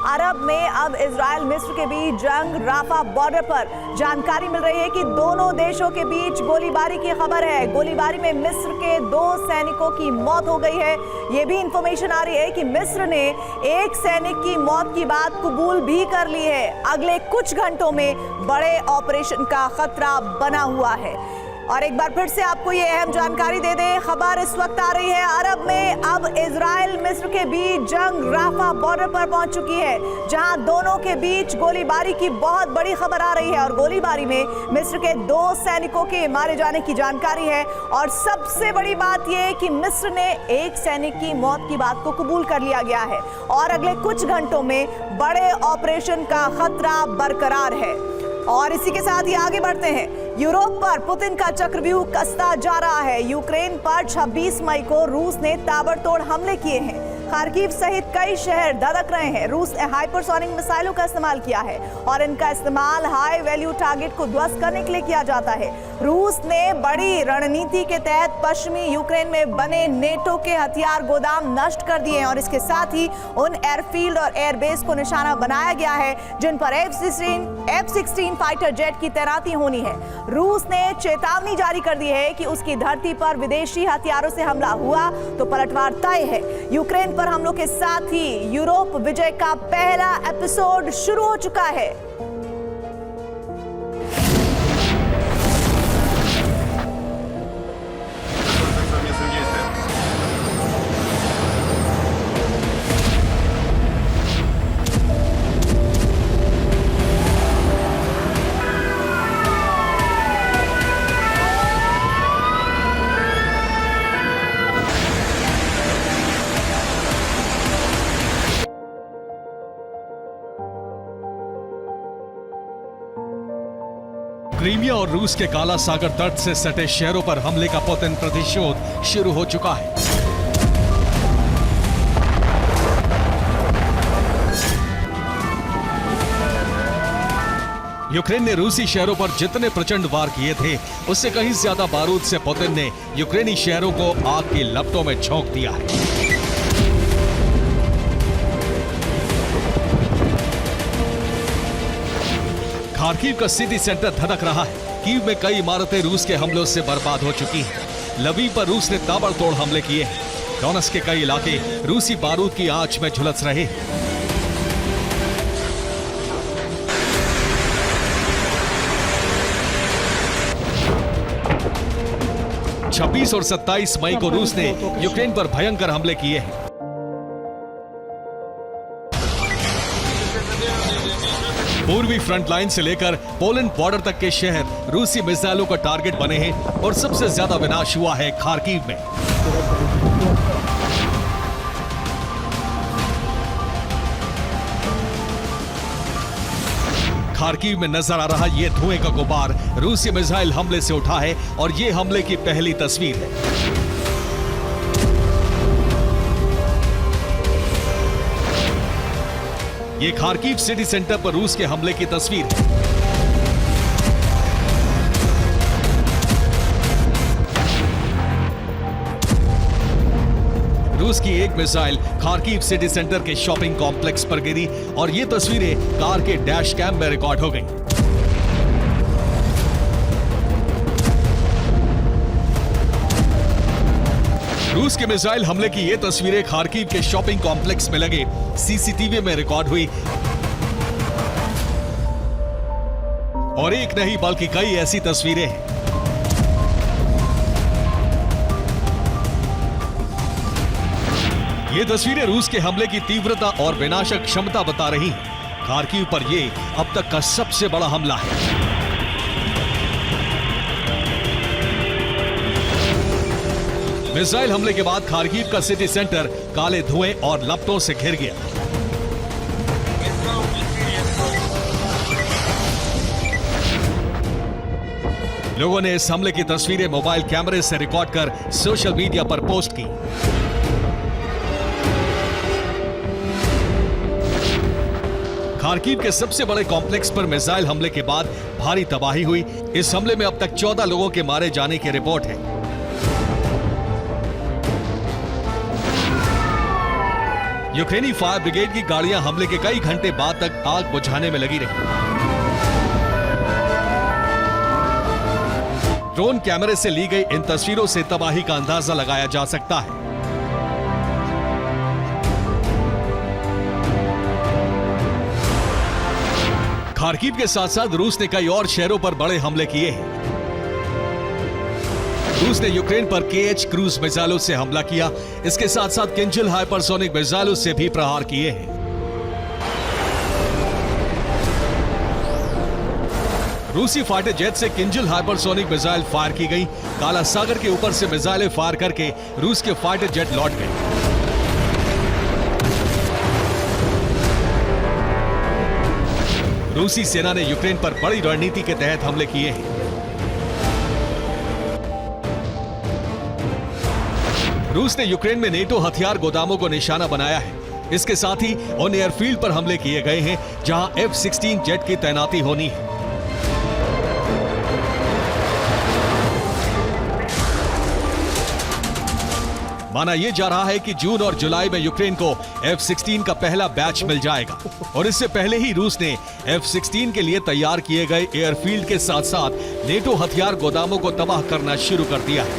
अरब में अब इजराइल मिस्र के बीच जंग, राफा बॉर्डर पर जानकारी मिल रही है कि दोनों देशों के बीच गोलीबारी की खबर है। गोलीबारी में मिस्र के 2 सैनिकों की मौत हो गई है। ये भी इंफॉर्मेशन आ रही है कि मिस्र ने एक सैनिक की मौत की बात कबूल भी कर ली है। अगले कुछ घंटों में बड़े ऑपरेशन का खतरा बना हुआ है। और एक बार फिर से आपको ये अहम जानकारी दे दें, खबर इस वक्त आ रही है अरब में अब इजराइल मिस्र के बीच जंग राफा बॉर्डर पर पहुंच चुकी है, जहां दोनों के बीच गोलीबारी की बहुत बड़ी खबर आ रही है। और गोलीबारी में मिस्र के 2 सैनिकों के मारे जाने की जानकारी है। और सबसे बड़ी बात यह है कि मिस्र ने एक सैनिक की मौत की बात को कबूल कर लिया गया है और अगले कुछ घंटों में बड़े ऑपरेशन का खतरा बरकरार है। और इसी के साथ ही आगे बढ़ते हैं। यूरोप पर पुतिन का चक्रव्यूह कसता जा रहा है। यूक्रेन पर 26 मई को रूस ने ताबड़तोड़ हमले किए हैं। खार्किव सहित कई शहर धधक रहे हैं। रूस ने हाइपरसोनिक मिसाइलों का इस्तेमाल किया है और इनका इस्तेमाल हाई वैल्यू टारगेट को ध्वस्त करने के लिए किया जाता है। रूस ने बड़ी रणनीति के तहत पश्चिमी यूक्रेन में बने नेटो के हथियार गोदाम नष्ट कर दिए हैं और इसके साथ ही उन एयरफील्ड और एयरबेस को निशाना बनाया गया है जिन पर F-16 फाइटर जेट की तैनाती होनी है। रूस ने चेतावनी जारी कर दी है कि उसकी धरती पर विदेशी हथियारों से हमला हुआ तो पलटवार तय है। यूक्रेन पर हमलों के साथ ही यूरोप विजय का पहला एपिसोड शुरू हो चुका है। क्रीमिया और रूस के काला सागर तट से सटे शहरों पर हमले का पुतिन प्रतिशोध शुरू हो चुका है। यूक्रेन ने रूसी शहरों पर जितने प्रचंड वार किए थे उससे कहीं ज्यादा बारूद से पुतिन ने यूक्रेनी शहरों को आग की लपटों में झोंक दिया है। खार्किव का सिटी सेंटर धधक रहा है। कीव में कई इमारतें रूस के हमलों से बर्बाद हो चुकी हैं। लवीव पर रूस ने ताबड़तोड़ हमले किए हैं। डोनेट्स्क के कई इलाके रूसी बारूद की आंच में झुलस रहे हैं। छब्बीस और 27 मई को रूस ने यूक्रेन पर भयंकर हमले किए हैं। पूर्वी फ्रंट लाइन से लेकर पोलैंड बॉर्डर तक के शहर रूसी मिसाइलों का टारगेट बने हैं और सबसे ज्यादा विनाश हुआ है खार्किव में। खार्किव में नजर आ रहा ये धुएं का गुबार रूसी मिसाइल हमले से उठा है और ये हमले की पहली तस्वीर है। ये खार्किव सिटी सेंटर पर रूस के हमले की तस्वीर है। रूस की एक मिसाइल खार्किव सिटी सेंटर के शॉपिंग कॉम्प्लेक्स पर गिरी और ये तस्वीरें कार के डैश कैम में रिकॉर्ड हो गई। रूस के मिसाइल हमले की ये तस्वीरें खार्किव के शॉपिंग कॉम्प्लेक्स में लगे सीसीटीवी में रिकॉर्ड हुई और एक नहीं बल्कि कई ऐसी तस्वीरें हैं। ये तस्वीरें रूस के हमले की तीव्रता और विनाशक क्षमता बता रही हैं। खार्किव पर यह अब तक का सबसे बड़ा हमला है। मिसाइल हमले के बाद खार्किव का सिटी सेंटर काले धुएं और लपटों से घिर गया। लोगों ने इस हमले की तस्वीरें मोबाइल कैमरे से रिकॉर्ड कर सोशल मीडिया पर पोस्ट की। खार्किव के सबसे बड़े कॉम्प्लेक्स पर मिसाइल हमले के बाद भारी तबाही हुई। इस हमले में अब तक 14 लोगों के मारे जाने की रिपोर्ट है। यूक्रेनी फायर ब्रिगेड की गाड़ियां हमले के कई घंटे बाद तक आग बुझाने में लगी रही। ड्रोन कैमरे से ली गई इन तस्वीरों से तबाही का अंदाजा लगाया जा सकता है। खार्किव के साथ साथ रूस ने कई और शहरों पर बड़े हमले किए हैं। रूस ने यूक्रेन पर KH क्रूज मिसाइलों से हमला किया। इसके साथ साथ किंजल हाइपरसोनिक मिसाइलों से भी प्रहार किए हैं। रूसी फाइटर जेट से किंजल हाइपरसोनिक मिसाइल फायर की गई। काला सागर के ऊपर से मिसाइलें फायर करके रूस के फाइटर जेट लौट गए। रूसी सेना ने यूक्रेन पर बड़ी रणनीति के तहत हमले किए हैं। रूस ने यूक्रेन में नेटो हथियार गोदामों को निशाना बनाया है। इसके साथ ही उन एयरफील्ड पर हमले किए गए हैं जहां F-16 जेट की तैनाती होनी है। माना यह जा रहा है कि जून और जुलाई में यूक्रेन को F-16 का पहला बैच मिल जाएगा और इससे पहले ही रूस ने F-16 के लिए तैयार किए गए एयरफील्ड के साथ साथ नेटो हथियार गोदामों को तबाह करना शुरू कर दिया है।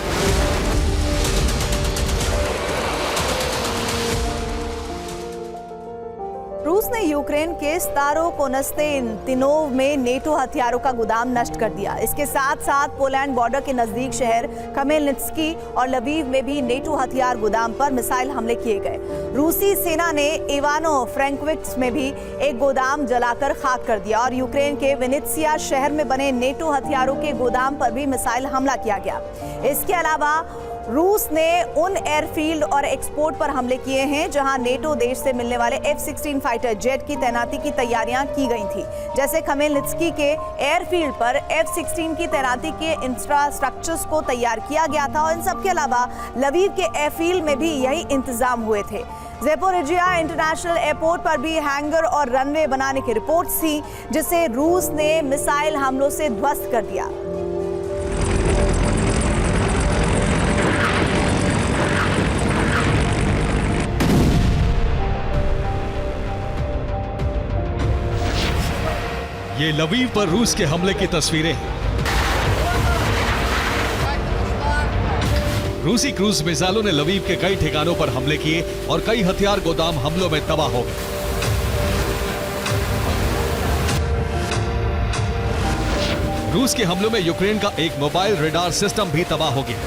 रूस ने यूक्रेन के स्तारोकोनस्तेनोव में नेटो हथियारों का गोदाम नष्ट कर दिया। इसके साथ साथ पोलैंड बॉर्डर के नजदीक शहर खमेलनित्स्की और लवीव में भी नेटो हथियार गोदाम पर मिसाइल हमले किए गए। रूसी सेना ने इवानो फ्रैंकोविच में भी एक गोदाम जलाकर खाक कर दिया और यूक्रेन के विनित्सिया शहर में बने नेटो हथियारों के गोदाम पर भी मिसाइल हमला किया गया। इसके अलावा रूस ने उन एयरफील्ड और एक्सपोर्ट पर हमले किए हैं जहां नेटो देश से मिलने वाले F-16 फाइटर जेट की तैनाती की तैयारियां की गई थी। जैसे खमेलनित्स्की के एयरफील्ड पर F-16 की तैनाती के इंफ्रास्ट्रक्चर्स को तैयार किया गया था और इन सब के अलावा लवीव के एयरफील्ड में भी यही इंतजाम हुए थे। ज़ेपोरिजिया इंटरनेशनल एयरपोर्ट पर भी हैंगर और रनवे बनाने की रिपोर्ट्स थी जिसे रूस ने मिसाइल हमलों से ध्वस्त कर दिया। ये लवीव पर रूस के हमले की तस्वीरें हैं। रूसी क्रूज मिसाइलों ने लवीव के कई ठिकानों पर हमले किए और कई हथियार गोदाम हमलों में तबाह हो गए। रूस के हमलों में यूक्रेन का एक मोबाइल रेडार सिस्टम भी तबाह हो गया।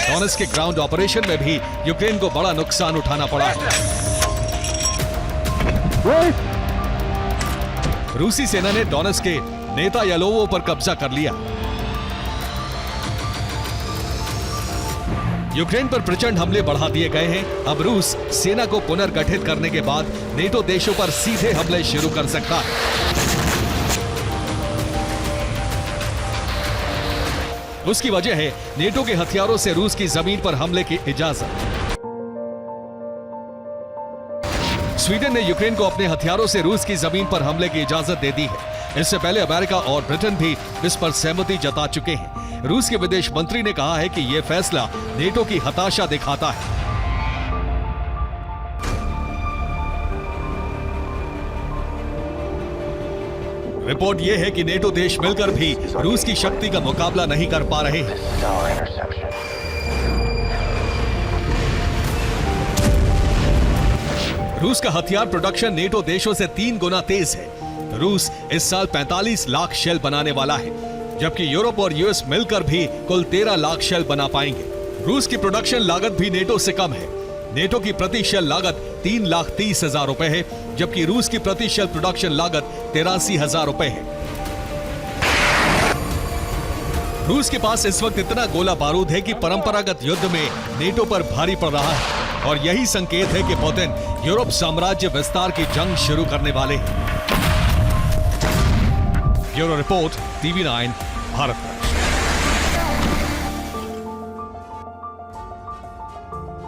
डोनेट्स्क के ग्राउंड ऑपरेशन में भी यूक्रेन को बड़ा नुकसान उठाना पड़ा है। रूसी सेना ने डोनेट्स्क के नेता यालोवो पर कब्जा कर लिया। यूक्रेन पर प्रचंड हमले बढ़ा दिए गए हैं। अब रूस सेना को पुनर्गठित करने के बाद नेटो देशों पर सीधे हमले शुरू कर सकता है। उसकी वजह है नेटो के हथियारों से रूस की जमीन पर हमले की इजाजत। स्वीडन ने यूक्रेन को अपने हथियारों से रूस की जमीन पर हमले की इजाजत दे दी है। इससे पहले अमेरिका और ब्रिटेन भी इस पर सहमति जता चुके हैं। रूस के विदेश मंत्री ने कहा है कि यह फैसला नेटो की हताशा दिखाता है। रिपोर्ट यह है कि नेटो देश मिलकर भी रूस की शक्ति का मुकाबला नहीं कर पा रहे हैं। रूस का हथियार प्रोडक्शन नेटो देशों से 3 गुना तेज है। रूस इस साल 45 लाख शेल बनाने वाला है, जबकि यूरोप और यूएस मिलकर भी कुल 13 लाख शेल बना पाएंगे। रूस की प्रोडक्शन लागत भी नेटो से कम है। नेटो की प्रति शेल लागत 3,30,000 रुपए है, जबकि रूस की प्रति शेल प्रोडक्शन लागत 83,000 रुपए है। रूस के पास इस वक्त इतना गोला बारूद है कि परंपरागत युद्ध में नेटो पर भारी पड़ रहा है और यही संकेत है कि पुतिन यूरोप साम्राज्य विस्तार की जंग शुरू करने वाले हैं। Bureau report, TV9 Bharat.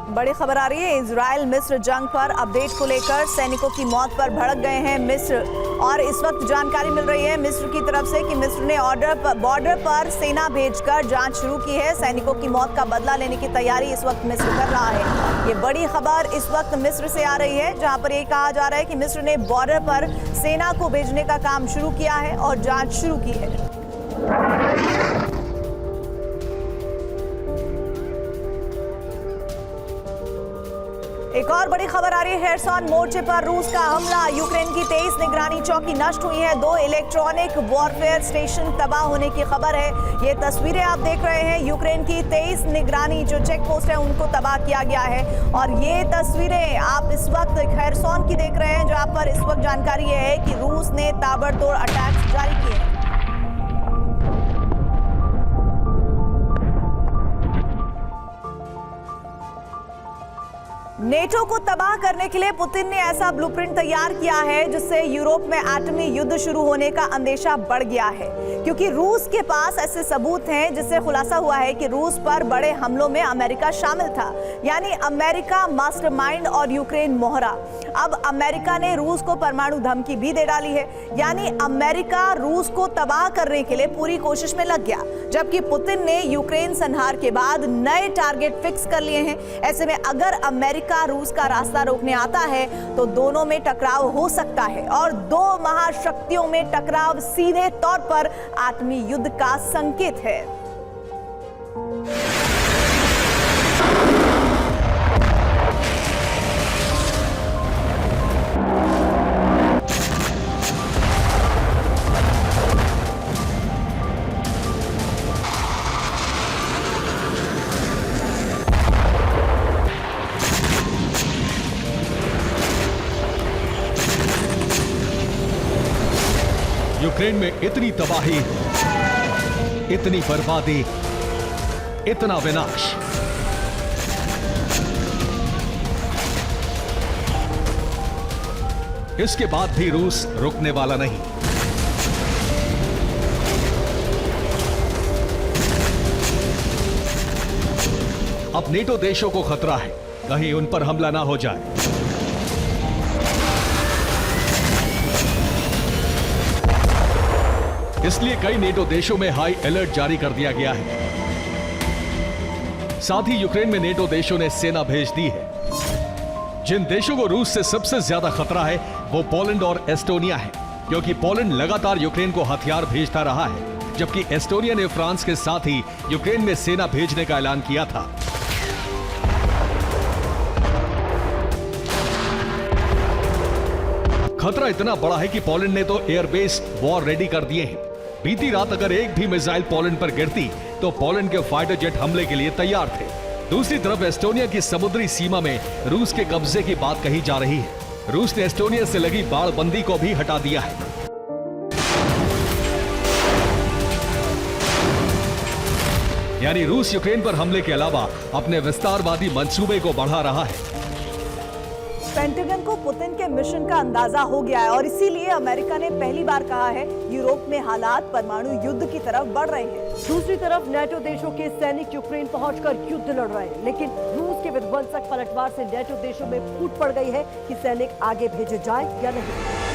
बड़ी खबर आ रही है इजराइल मिस्र जंग पर अपडेट को लेकर सैनिकों की मौत पर भड़क गए हैं मिस्र और इस वक्त जानकारी मिल रही है मिस्र की तरफ से कि मिस्र ने बॉर्डर पर सेना भेजकर जांच शुरू की है। सैनिकों की मौत का बदला लेने की तैयारी इस वक्त मिस्र कर रहा है। ये बड़ी खबर इस वक्त मिस्र से आ रही है जहां पर ये कहा जा रहा है कि मिस्र ने बॉर्डर पर सेना को भेजने का काम शुरू किया है और जांच शुरू की है। एक और बड़ी खबर आ रही है हेरसोन मोर्चे पर रूस का हमला। यूक्रेन की 23 निगरानी चौकी नष्ट हुई है। 2 इलेक्ट्रॉनिक वॉरफेयर स्टेशन तबाह होने की खबर है। ये तस्वीरें आप देख रहे हैं यूक्रेन की 23 निगरानी जो चेक पोस्ट है उनको तबाह किया गया है और ये तस्वीरें आप इस वक्त हेरसोन की देख रहे हैं जहां पर इस वक्त जानकारी है कि रूस ने ताबड़तोड़ अटैक्स जारी किए हैं। नेटो को तबाह करने के लिए पुतिन ने ऐसा ब्लूप्रिंट तैयार किया है जिससे यूरोप में एटमी युद्ध शुरू होने का अंदेशा बढ़ गया है क्योंकि रूस के पास ऐसे सबूत हैं जिससे खुलासा हुआ है कि रूस पर बड़े हमलों में अमेरिका शामिल था। यानी अमेरिका मास्टरमाइंड और यूक्रेन मोहरा। अब अमेरिका ने रूस को परमाणु धमकी भी दे डाली है। यानी अमेरिका रूस को तबाह करने के लिए पूरी कोशिश में लग गया, जबकि पुतिन ने यूक्रेन संहार के बाद नए टारगेट फिक्स कर लिए हैं। ऐसे में अगर अमेरिका रूस का रास्ता रोकने आता है तो दोनों में टकराव हो सकता है और 2 महाशक्तियों में टकराव सीधे तौर पर आत्मी युद्ध का संकेत है। यूक्रेन में इतनी तबाही, इतनी बर्बादी, इतना विनाश। इसके बाद भी रूस रुकने वाला नहीं। अब नेटो देशों को खतरा है कहीं उन पर हमला ना हो जाए। इसलिए कई नेटो देशों में हाई अलर्ट जारी कर दिया गया है। साथ ही यूक्रेन में नेटो देशों ने सेना भेज दी है। जिन देशों को रूस से सबसे ज्यादा खतरा है वो पोलैंड और एस्टोनिया है, क्योंकि पोलैंड लगातार यूक्रेन को हथियार भेजता रहा है, जबकि एस्टोनिया ने फ्रांस के साथ ही यूक्रेन में सेना भेजने का ऐलान किया था। खतरा इतना बड़ा है कि पोलैंड ने तो एयरबेस वॉर रेडी कर दिए हैं। बीती रात अगर एक भी मिसाइल पोलैंड पर गिरती तो पोलैंड के फाइटर जेट हमले के लिए तैयार थे। दूसरी तरफ एस्टोनिया की समुद्री सीमा में रूस के कब्जे की बात कही जा रही है। रूस ने एस्टोनिया से लगी बाड़बंदी को भी हटा दिया है। यानी रूस यूक्रेन पर हमले के अलावा अपने विस्तारवादी मंसूबे को बढ़ा रहा है। पेंटागन को पुतिन के मिशन का अंदाजा हो गया है और इसीलिए अमेरिका ने पहली बार कहा है यूरोप में हालात परमाणु युद्ध की तरफ बढ़ रहे हैं। दूसरी तरफ नेटो देशों के सैनिक यूक्रेन पहुंचकर युद्ध लड़ रहे हैं, लेकिन रूस के विध्वंसक पलटवार से नेटो देशों में फूट पड़ गई है कि सैनिक आगे भेजे जाए या नहीं।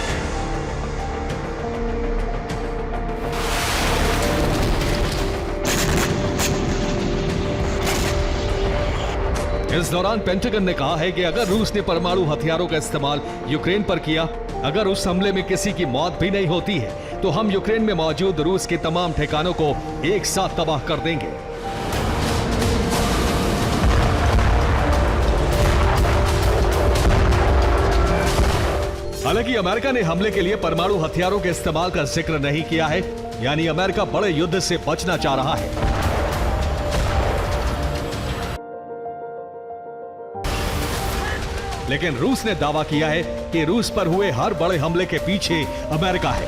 इस दौरान पेंटागन ने कहा है कि अगर रूस ने परमाणु हथियारों का इस्तेमाल यूक्रेन पर किया, अगर उस हमले में किसी की मौत भी नहीं होती है तो हम यूक्रेन में मौजूद रूस के तमाम ठिकानों को एक साथ तबाह कर देंगे। हालांकि अमेरिका ने हमले के लिए परमाणु हथियारों के इस्तेमाल का जिक्र नहीं किया है, यानी अमेरिका बड़े युद्ध से बचना चाह रहा है। लेकिन रूस ने दावा किया है कि रूस पर हुए हर बड़े हमले के पीछे अमेरिका है।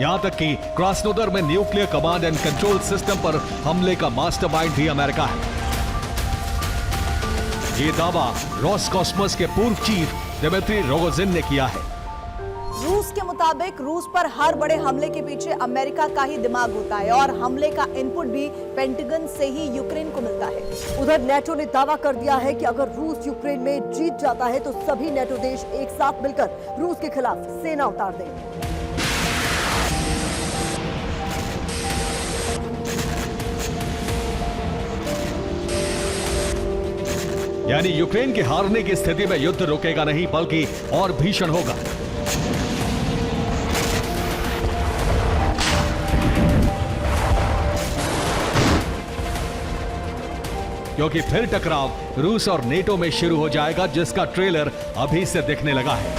यहां तक कि क्रास्नोदर में nuclear command and control system पर हमले का मास्टरमाइंड भी अमेरिका है। यह दावा रोसकॉस्मोस के पूर्व चीफ दिमित्री रोगोजिन ने किया है। रूस रूस के मुताबिक रूस पर हर बड़े हमले के पीछे अमेरिका का ही दिमाग होता है और हमले का इनपुट भी पेंटागन से ही यूक्रेन को मिलता है। उधर नेटो ने दावा कर दिया है कि अगर रूस यूक्रेन में जीत जाता है तो सभी नेटो देश एक साथ मिलकर रूस के खिलाफ सेना उतार देंगे। यानी यूक्रेन के हारने की स्थिति में युद्ध रुकेगा नहीं बल्कि और भीषण होगा। क्योंकि फिर टकराव रूस और नेटो में शुरू हो जाएगा, जिसका ट्रेलर अभी से दिखने लगा है।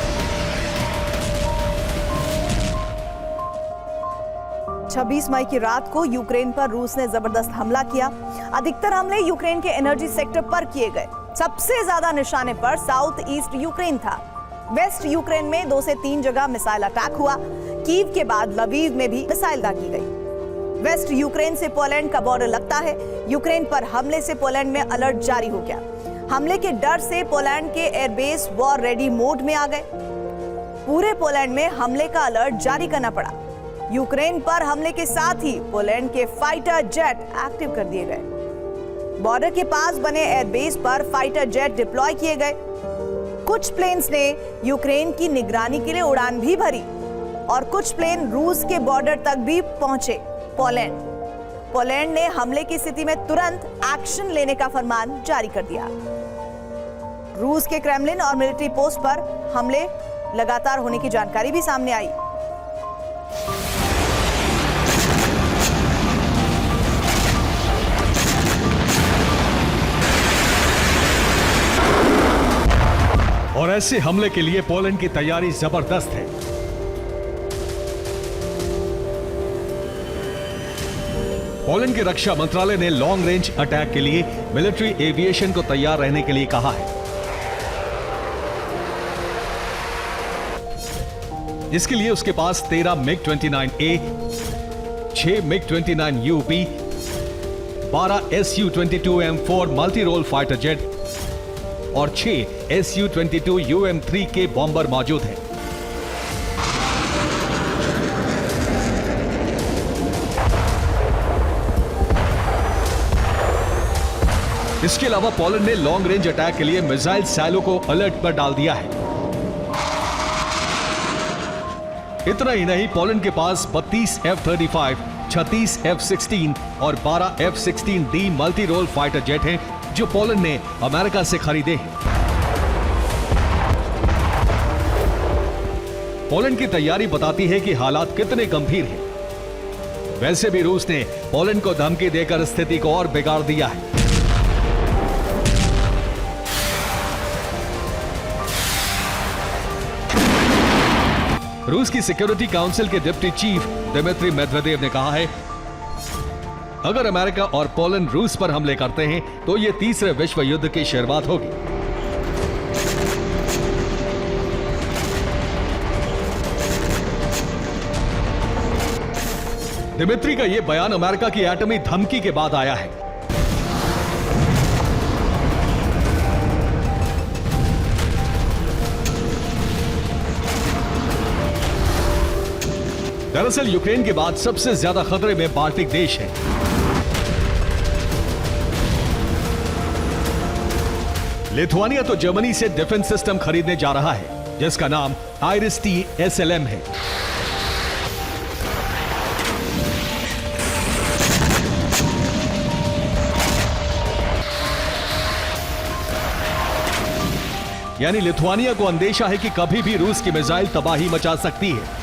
26 मई की रात को यूक्रेन पर रूस ने जबरदस्त हमला किया। अधिकतर हमले यूक्रेन के एनर्जी सेक्टर पर किए गए। सबसे ज्यादा निशाने पर साउथ ईस्ट यूक्रेन था। वेस्ट यूक्रेन में 2 से 3 जगह मिसाइल अटैक हुआ। कीव के बाद लवीव में भी मिसाइल दागी गई। वेस्ट यूक्रेन से पोलैंड का बॉर्डर लगता है। यूक्रेन पर हमले से पोलैंड में अलर्ट जारी हो गया। हमले के डर से पोलैंड के एयरबेस वॉर रेडी मोड में आ गए। पूरे पोलैंड में हमले का अलर्ट जारी करना पड़ा। यूक्रेन पर हमले के साथ ही पोलैंड के फाइटर जेट एक्टिव कर दिए गए। बॉर्डर के पास बने एयरबेस पर फाइटर जेट डिप्लॉय किए गए। कुछ प्लेन्स ने यूक्रेन की निगरानी के लिए उड़ान भी भरी और कुछ प्लेन रूस के बॉर्डर तक भी पहुंचे। पोलैंड ने हमले की स्थिति में तुरंत एक्शन लेने का फरमान जारी कर दिया। रूस के क्रेमलिन और मिलिट्री पोस्ट पर हमले लगातार होने की जानकारी भी सामने आई। और ऐसे हमले के लिए पोलैंड की तैयारी जबरदस्त है। पोलैंड के रक्षा मंत्रालय ने लॉन्ग रेंज अटैक के लिए मिलिट्री एविएशन को तैयार रहने के लिए कहा है। इसके लिए उसके पास 13 MiG-29A, 6 MiG-29UB, 12 Su-22M4 multi role fighter jet और 6 Su-22UM3K बॉम्बर मौजूद हैं। इसके अलावा पोलैंड ने लॉन्ग रेंज अटैक के लिए मिसाइल सैलो को अलर्ट पर डाल दिया है। इतना ही नहीं, पोलैंड के पास 32 F-35, 36 F-16 और 12 F-16D multi role fighter jet हैं, जो पोलैंड ने अमेरिका से खरीदे हैं। पोलैंड की तैयारी बताती है कि हालात कितने गंभीर हैं। वैसे भी रूस ने पोलैंड को धमकी देकर स्थिति को और बिगाड़ दिया है। रूस की सिक्योरिटी काउंसिल के डिप्टी चीफ दिमित्री मेदवेदेव ने कहा है, अगर अमेरिका और पोलैंड रूस पर हमले करते हैं तो यह तीसरे विश्व युद्ध की शुरुआत होगी। दिमित्री का यह बयान अमेरिका की एटमी धमकी के बाद आया है। दरअसल यूक्रेन के बाद सबसे ज्यादा खतरे में बाल्टिक देश है। लिथुआनिया तो जर्मनी से डिफेंस सिस्टम खरीदने जा रहा है, जिसका नाम आइरिस-T SLM है। यानी लिथुआनिया को अंदेशा है कि कभी भी रूस की मिसाइल तबाही मचा सकती है।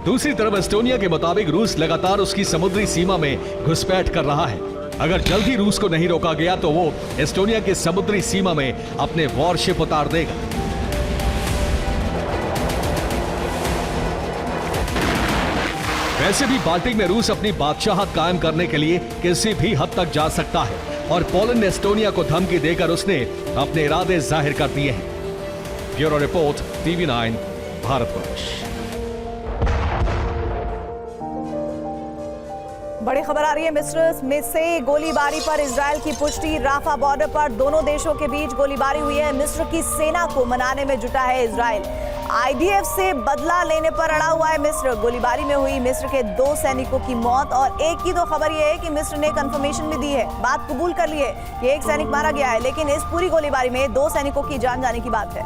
दूसरी तरफ एस्टोनिया के मुताबिक रूस लगातार उसकी समुद्री सीमा में घुसपैठ कर रहा है। अगर जल्दी रूस को नहीं रोका गया तो वो एस्टोनिया की समुद्री सीमा में अपने वॉरशिप उतार देगा। वैसे भी बाल्टिक में रूस अपनी बादशाहत कायम करने के लिए किसी भी हद तक जा सकता है और पोलैंड ने एस्टोनिया को धमकी देकर उसने अपने इरादे जाहिर कर दिए हैं। Bureau report, TV9 Bharatvarsh. बड़ी खबर आ रही है मिस्र में से गोलीबारी पर इजरायल की पुष्टि। राफा बॉर्डर पर दोनों देशों के बीच गोलीबारी हुई है। मिस्र की सेना को मनाने में जुटा है इजरायल। आईडीएफ से बदला लेने पर अड़ा हुआ है मिस्र। गोलीबारी में हुई मिस्र के 2 सैनिकों की मौत और एक की तो खबर यह है कि मिस्र ने कंफर्मेशन भी दी है, बात कबूल कर ली है कि एक सैनिक मारा गया है, लेकिन इस पूरी गोलीबारी में 2 सैनिकों की जान जाने की बात है।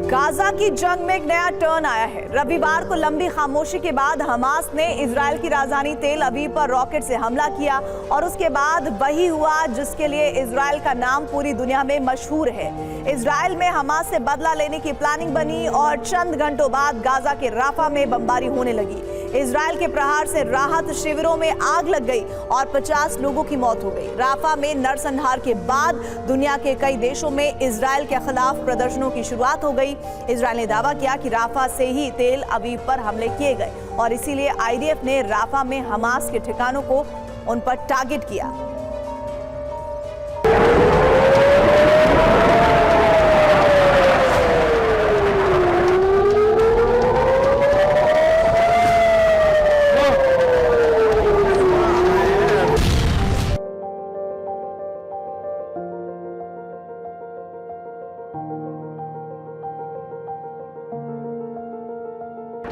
गाजा की जंग में एक नया टर्न आया है। रविवार को लंबी खामोशी के बाद हमास ने इजरायल की राजधानी तेल अवीव पर रॉकेट से हमला किया और उसके बाद वही हुआ जिसके लिए इजरायल का नाम पूरी दुनिया में मशहूर है। इजरायल में हमास से बदला लेने की प्लानिंग बनी और चंद घंटों बाद गाजा के राफा में बमबारी होने लगी। इजरायल के प्रहार से राहत शिविरों में आग लग गई और 50 लोगों की मौत हो गई। राफा में नरसंहार के बाद दुनिया के कई देशों में इजरायल के खिलाफ प्रदर्शनों की शुरुआत हो गई। इजरायल ने दावा किया कि राफा से ही तेल अवीव पर हमले किए गए और इसीलिए आईडीएफ ने राफा में हमास के ठिकानों को उन पर टारगेट किया।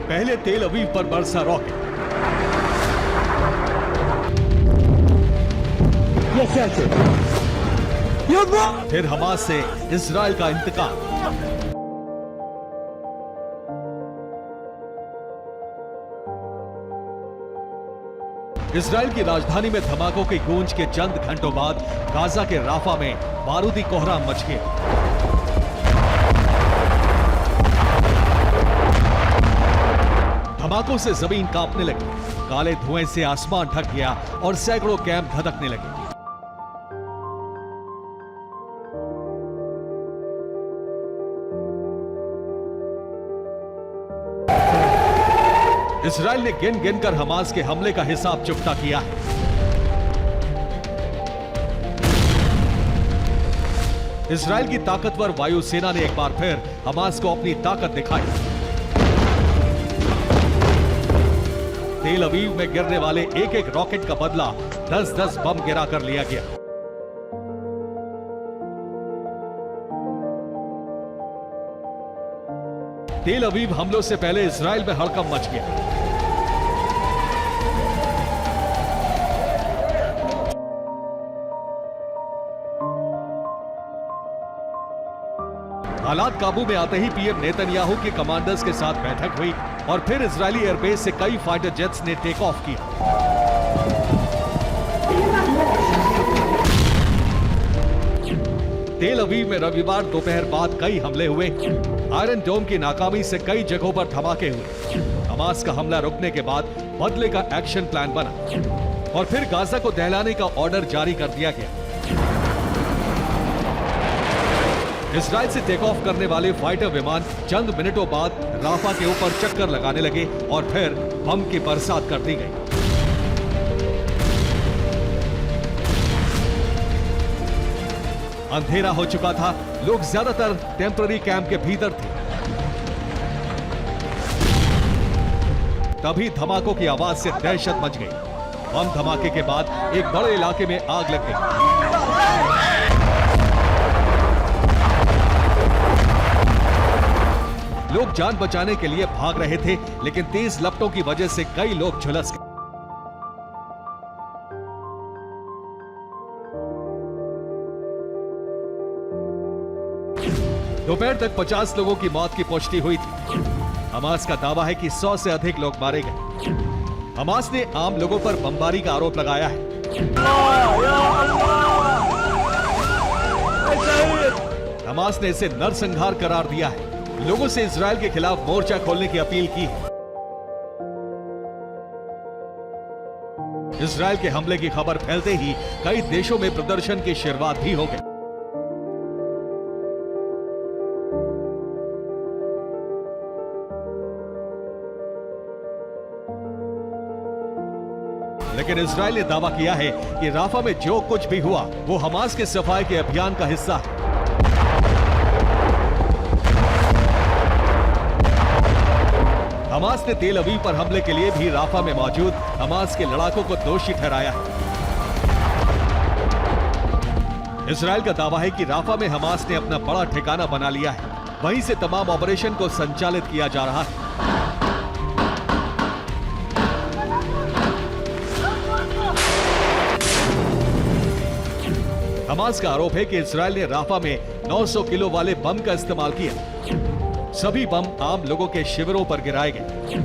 पहले तेल अवीव पर बरसा रॉकेट, फिर हमास से इजरायल का इंतकाम। इजरायल की राजधानी में धमाकों की गूंज के चंद घंटों बाद गाजा के राफा में बारूदी कोहराम मच गया। धमाकों से जमीन कांपने लगी, काले धुएं से आसमान ढक गया और सैकड़ों कैंप धधकने लगे। इजरायल ने गिन गिनकर हमास के हमले का हिसाब चुकता किया है। इजरायल की ताकतवर वायुसेना ने एक बार फिर हमास को अपनी ताकत दिखाई। तेल अवीव में गिरने वाले एक एक रॉकेट का बदला 10-10 बम गिरा कर लिया गया। तेल अवीव हमलों से पहले इजरायल में हड़कंप मच गया। हालात काबू में आते ही पीएम नेतन्याहू के कमांडर्स के साथ बैठक हुई और फिर इजरायली एयरबेस से कई फाइटर जेट्स ने टेक ऑफ किया। तेल अवीव में रविवार दोपहर बाद कई हमले हुए। आयरन डोम की नाकामी से कई जगहों पर धमाके हुए। हमास का हमला रुकने के बाद बदले का एक्शन प्लान बना और फिर गाजा को दहलाने का ऑर्डर जारी कर दिया गया। इजरायल से टेक ऑफ करने वाले फाइटर विमान चंद मिनटों बाद राफा के ऊपर चक्कर लगाने लगे और फिर बम की बरसात कर दी गई। अंधेरा हो चुका था, लोग ज्यादातर टेम्पररी कैंप के भीतर थे। तभी धमाकों की आवाज से दहशत मच गई। बम धमाके के बाद एक बड़े इलाके में आग लग गई। लोग जान बचाने के लिए भाग रहे थे, लेकिन तेज लपटों की वजह से कई लोग झुलस गए। दोपहर तक 50 लोगों की मौत की पुष्टि हुई थी। हमास का दावा है कि 100 से अधिक लोग मारे गए। हमास ने आम लोगों पर बमबारी का आरोप लगाया है। हमास ने इसे नरसंहार करार दिया है। लोगों से इजरायल के खिलाफ मोर्चा खोलने की अपील की है। इजरायल के हमले की खबर फैलते ही कई देशों में प्रदर्शन की शुरुआत भी हो गई। लेकिन इजरायल ने दावा किया है कि राफा में जो कुछ भी हुआ वो हमास के सफाई के अभियान का हिस्सा है। हमास ने तेल अवीव पर हमले के लिए भी राफा में मौजूद हमास के लड़ाकों को दोषी ठहराया है। इजराइल का दावा है कि राफा में हमास ने अपना बड़ा ठिकाना बना लिया है, वहीं से तमाम ऑपरेशन को संचालित किया जा रहा है। हमास का आरोप है कि इजराइल ने राफा में 900 किलो वाले बम का इस्तेमाल किया। सभी बम आम लोगों के शिविरों पर गिराए गए।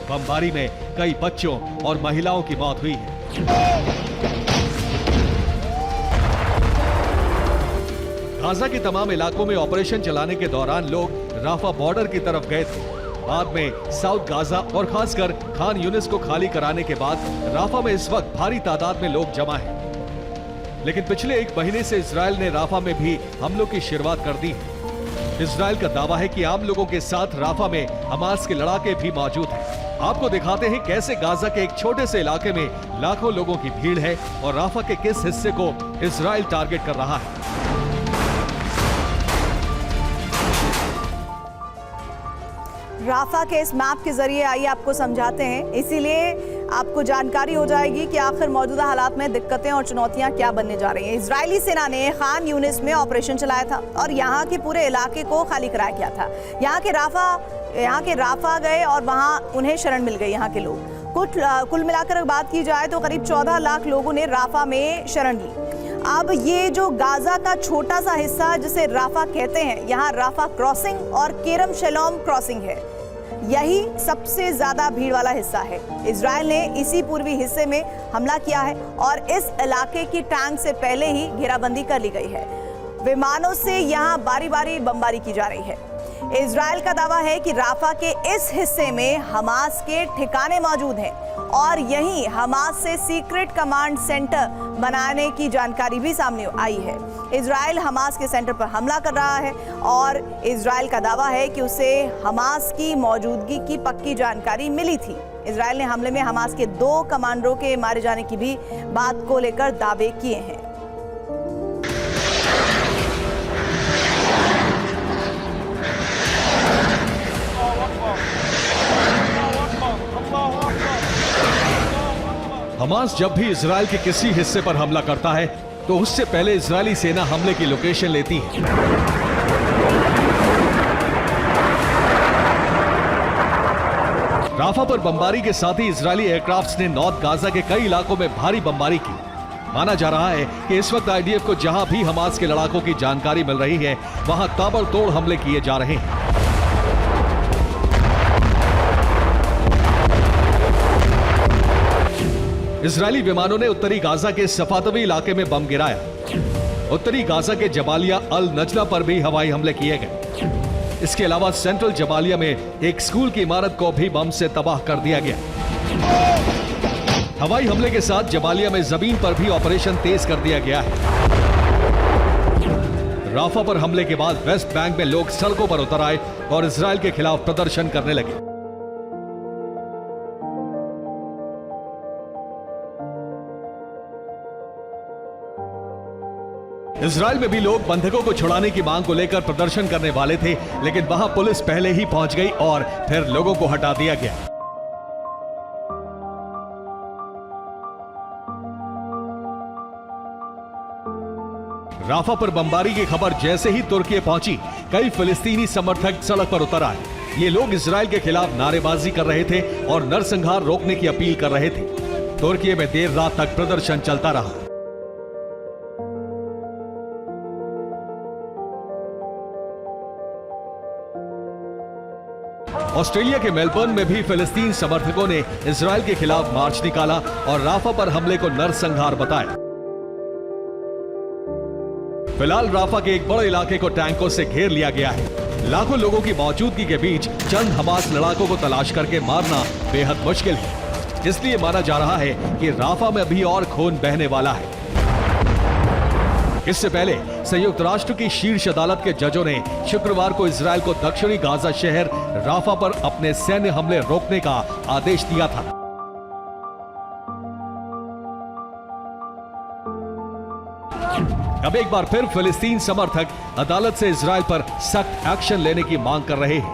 बमबारी में कई बच्चों और महिलाओं की मौत हुई है। गाजा के तमाम इलाकों में ऑपरेशन चलाने के दौरान लोग राफा बॉर्डर की तरफ गए थे। बाद में साउथ गाजा और खासकर खान यूनिस को खाली कराने के बाद राफा में इस वक्त भारी तादाद में लोग जमा हैं। लेकिन पिछले एक महीने से इजराइल ने राफा में भी हमलों की शुरुआत कर दी है। इजराइल का दावा है कि आम लोगों के साथ राफा में हमास के लड़ाके भी मौजूद हैं। आपको दिखाते हैं कैसे गाजा के एक छोटे से इलाके में लाखों लोगों की भीड़ है और राफा के किस हिस्से को इजराइल टारगेट कर रहा है। राफा के इस मैप के जरिए आइए आपको समझाते हैं, इसीलिए आपको जानकारी हो जाएगी कि आखिर मौजूदा हालात में दिक्कतें और चुनौतियां क्या बनने जा रही हैं। इजरायली सेना ने खान यूनिस में ऑपरेशन चलाया था और यहाँ के पूरे इलाके को खाली कराया गया था। यहाँ के राफा गए और वहाँ उन्हें शरण मिल गई। यहाँ के लोग कुल मिलाकर बात की जाए तो करीब 14 लाख लोगों ने राफा में शरण ली। अब ये जो गाजा का छोटा सा हिस्सा जिसे राफा कहते हैं, यहाँ राफा क्रॉसिंग और केरम शेलोम क्रॉसिंग है, यही सबसे ज्यादा भीड़ वाला हिस्सा है। इजराइल ने इसी पूर्वी हिस्से में हमला किया है और इस इलाके की टैंक से पहले ही घेराबंदी कर ली गई है। विमानों से यहाँ बारी बारी बमबारी की जा रही है। इजराइल का दावा है कि राफा के इस हिस्से में हमास के ठिकाने मौजूद हैं और यहीं हमास से सीक्रेट कमांड सेंटर बनाने की जानकारी भी सामने आई है। इजराइल हमास के सेंटर पर हमला कर रहा है और इजराइल का दावा है कि उसे हमास की मौजूदगी की पक्की जानकारी मिली थी। इजराइल ने हमले में हमास के 2 कमांडरों के मारे जाने की भी बात को लेकर दावे किए हैं। हमास जब भी इजराइल के किसी हिस्से पर हमला करता है तो उससे पहले इजरायली सेना हमले की लोकेशन लेती है। राफा पर बमबारी के साथ ही इजरायली एयरक्राफ्ट्स ने नॉर्थ गाजा के कई इलाकों में भारी बमबारी की। माना जा रहा है कि इस वक्त आईडीएफ को जहां भी हमास के लड़ाकों की जानकारी मिल रही है वहां ताबड़तोड़ हमले किए जा रहे हैं। इजरायली विमानों ने उत्तरी गाजा के सफातवी इलाके में बम गिराया। उत्तरी गाजा के जबालिया अल नजला पर भी हवाई हमले किए गए। इसके अलावा सेंट्रल जबालिया में एक स्कूल की इमारत को भी बम से तबाह कर दिया गया। हवाई हमले के साथ जबालिया में जमीन पर भी ऑपरेशन तेज कर दिया गया है। राफा पर हमले के बाद वेस्ट बैंक में लोग सड़कों पर उतर आए और इजराइल के खिलाफ प्रदर्शन करने लगे। इजराइल में भी लोग बंधकों को छुड़ाने की मांग को लेकर प्रदर्शन करने वाले थे, लेकिन वहां पुलिस पहले ही पहुंच गई और फिर लोगों को हटा दिया गया। राफा पर बमबारी की खबर जैसे ही तुर्की पहुंची, कई फिलिस्तीनी समर्थक सड़क पर उतर आए। ये लोग इजराइल के खिलाफ नारेबाजी कर रहे थे और नरसंहार रोकने की अपील कर रहे थे। तुर्की में देर रात तक प्रदर्शन चलता रहा। ऑस्ट्रेलिया के मेलबर्न में भी फिलिस्तीन समर्थकों ने इजराइल के खिलाफ मार्च निकाला और राफा पर हमले को नरसंहार बताया। फिलहाल राफा के एक बड़े इलाके को टैंकों से घेर लिया गया है। लाखों लोगों की मौजूदगी के बीच चंद हमास लड़ाकों को तलाश करके मारना बेहद मुश्किल है। इसलिए माना जा रहा है कि राफा में अभी और खून बहने वाला है। इससे पहले संयुक्त राष्ट्र की शीर्ष अदालत के जजों ने शुक्रवार को इजराइल को दक्षिणी गाजा शहर राफा पर अपने सैन्य हमले रोकने का आदेश दिया था। अब एक बार फिर फिलिस्तीन समर्थक अदालत से इजराइल पर सख्त एक्शन लेने की मांग कर रहे हैं।